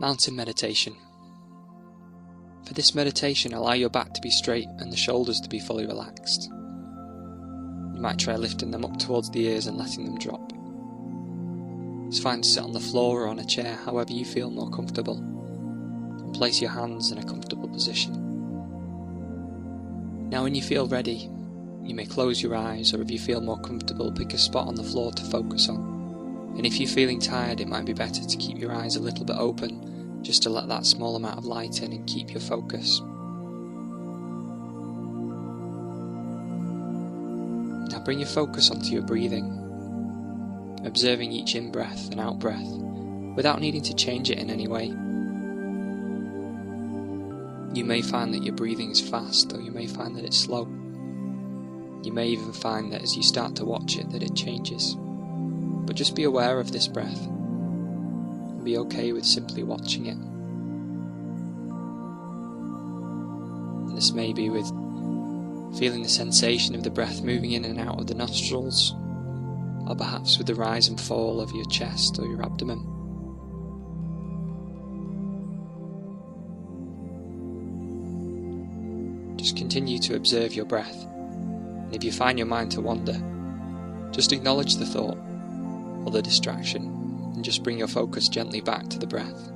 Mountain meditation. For this meditation, allow your back to be straight and the shoulders to be fully relaxed. You might try lifting them up towards the ears and letting them drop. It's fine to sit on the floor or on a chair, however you feel more comfortable, and place your hands in a comfortable position. Now when you feel ready, you may close your eyes, or if you feel more comfortable, pick a spot on the floor to focus on. And if you're feeling tired, it might be better to keep your eyes a little bit open, just to let that small amount of light in and keep your focus. Now bring your focus onto your breathing, observing each in-breath and out-breath, without needing to change it in any way. You may find that your breathing is fast, or you may find that it's slow. You may even find that as you start to watch it, that it changes. But just be aware of this breath, and be okay with simply watching it. And this may be with feeling the sensation of the breath moving in and out of the nostrils, or perhaps with the rise and fall of your chest or your abdomen. Just continue to observe your breath, and if you find your mind to wander, just acknowledge the thought or the distraction, and just bring your focus gently back to the breath.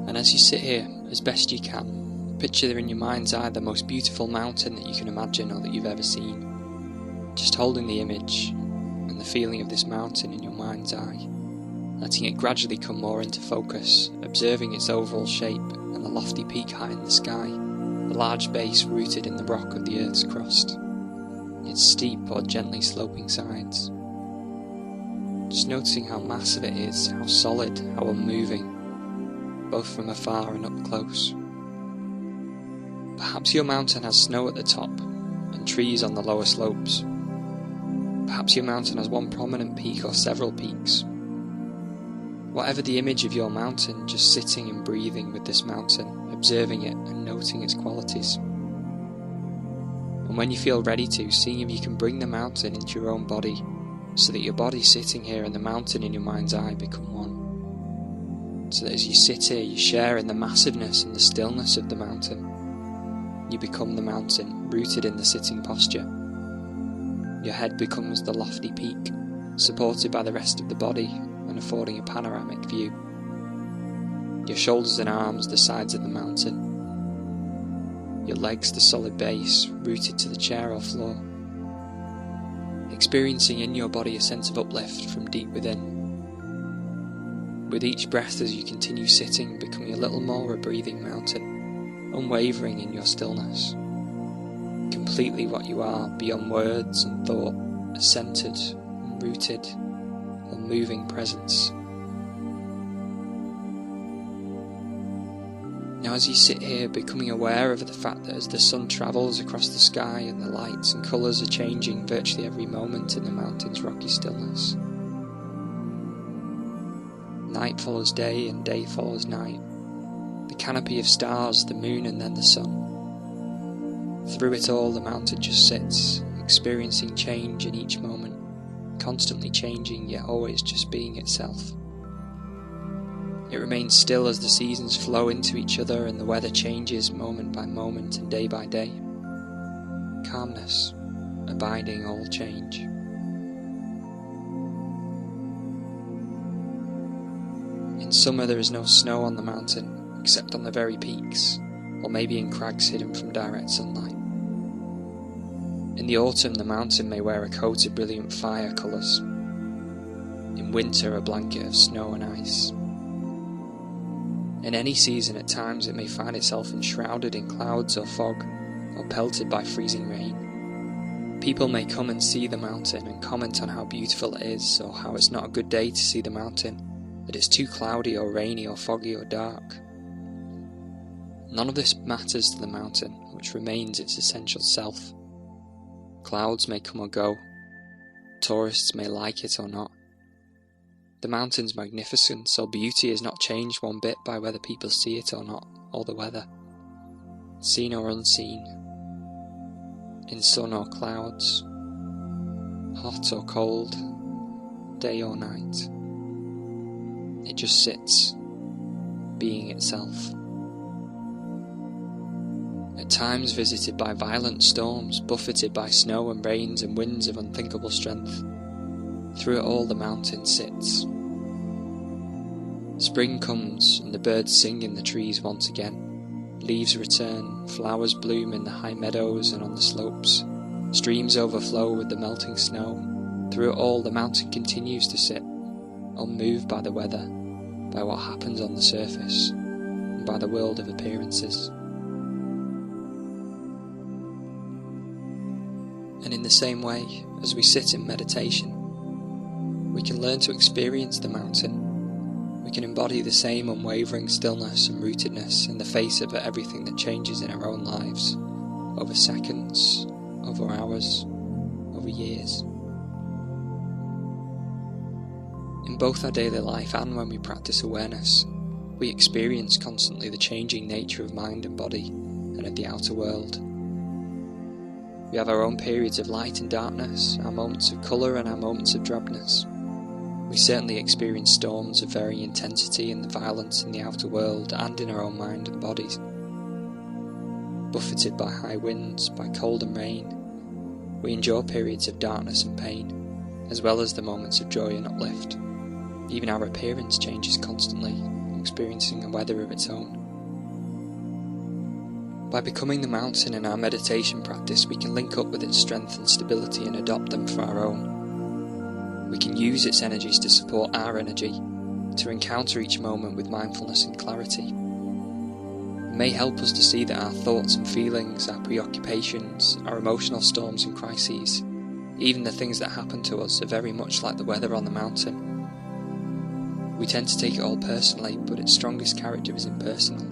And as you sit here, as best you can, picture in your mind's eye the most beautiful mountain that you can imagine or that you've ever seen. Just holding the image and the feeling of this mountain in your mind's eye, letting it gradually come more into focus, observing its overall shape and the lofty peak high in the sky, the large base rooted in the rock of the Earth's crust, its steep or gently sloping sides. Just noticing how massive it is, how solid, how unmoving, both from afar and up close. Perhaps your mountain has snow at the top and trees on the lower slopes. Perhaps your mountain has one prominent peak or several peaks. Whatever the image of your mountain, just sitting and breathing with this mountain, observing it and noting its qualities. And when you feel ready to, seeing if you can bring the mountain into your own body, so that your body sitting here and the mountain in your mind's eye become one. So that as you sit here, you share in the massiveness and the stillness of the mountain. You become the mountain, rooted in the sitting posture. Your head becomes the lofty peak, supported by the rest of the body and affording a panoramic view. Your shoulders and arms the sides of the mountain. Your legs the solid base, rooted to the chair or floor. Experiencing in your body a sense of uplift from deep within. With each breath as you continue sitting, becoming a little more a breathing mountain, unwavering in your stillness. Completely what you are, beyond words and thought, a centered, rooted, unmoving presence. Now as you sit here, becoming aware of the fact that as the sun travels across the sky and the lights and colours are changing virtually every moment in the mountain's rocky stillness. Night follows day and day follows night. The canopy of stars, the moon and then the sun. Through it all the mountain just sits, experiencing change in each moment, constantly changing yet always just being itself. It remains still as the seasons flow into each other and the weather changes moment by moment and day by day. Calmness, abiding all change. In summer there is no snow on the mountain, except on the very peaks, or maybe in crags hidden from direct sunlight. In the autumn the mountain may wear a coat of brilliant fire colours. In winter a blanket of snow and ice. In any season at times it may find itself enshrouded in clouds or fog, or pelted by freezing rain. People may come and see the mountain and comment on how beautiful it is, or how it's not a good day to see the mountain, that it's too cloudy or rainy or foggy or dark. None of this matters to the mountain, which remains its essential self. Clouds may come or go, tourists may like it or not. The mountain's magnificence or beauty is not changed one bit by whether people see it or not, or the weather. Seen or unseen, in sun or clouds, hot or cold, day or night. It just sits, being itself. At times visited by violent storms, buffeted by snow and rains and winds of unthinkable strength, through it all the mountain sits. Spring comes and the birds sing in the trees once again. Leaves return, flowers bloom in the high meadows and on the slopes. Streams overflow with the melting snow. Through it all the mountain continues to sit, unmoved by the weather, by what happens on the surface, and by the world of appearances. And in the same way, as we sit in meditation, we can learn to experience the mountain. We can embody the same unwavering stillness and rootedness in the face of everything that changes in our own lives, over seconds, over hours, over years. In both our daily life and when we practice awareness, we experience constantly the changing nature of mind and body and of the outer world. We have our own periods of light and darkness, our moments of colour and our moments of drabness. We certainly experience storms of varying intensity and the violence in the outer world and in our own mind and bodies. Buffeted by high winds, by cold and rain, we endure periods of darkness and pain, as well as the moments of joy and uplift. Even our appearance changes constantly, experiencing a weather of its own. By becoming the mountain in our meditation practice, we can link up with its strength and stability and adopt them for our own. We can use its energies to support our energy, to encounter each moment with mindfulness and clarity. It may help us to see that our thoughts and feelings, our preoccupations, our emotional storms and crises, even the things that happen to us, are very much like the weather on the mountain. We tend to take it all personally, but its strongest character is impersonal.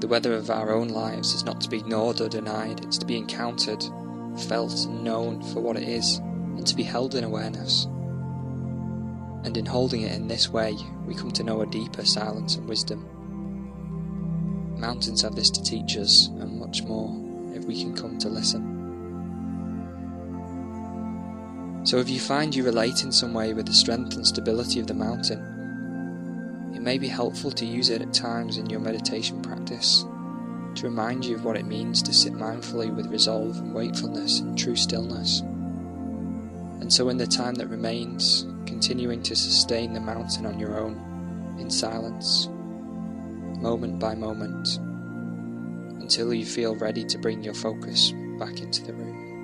The weather of our own lives is not to be ignored or denied, it's to be encountered, felt and known for what it is, and to be held in awareness. And in holding it in this way, we come to know a deeper silence and wisdom. Mountains have this to teach us, and much more, if we can come to listen. So if you find you relate in some way with the strength and stability of the mountain, it may be helpful to use it at times in your meditation practice, to remind you of what it means to sit mindfully with resolve and wakefulness and true stillness. And so in the time that remains, continuing to sustain the mountain on your own, in silence, moment by moment, until you feel ready to bring your focus back into the room.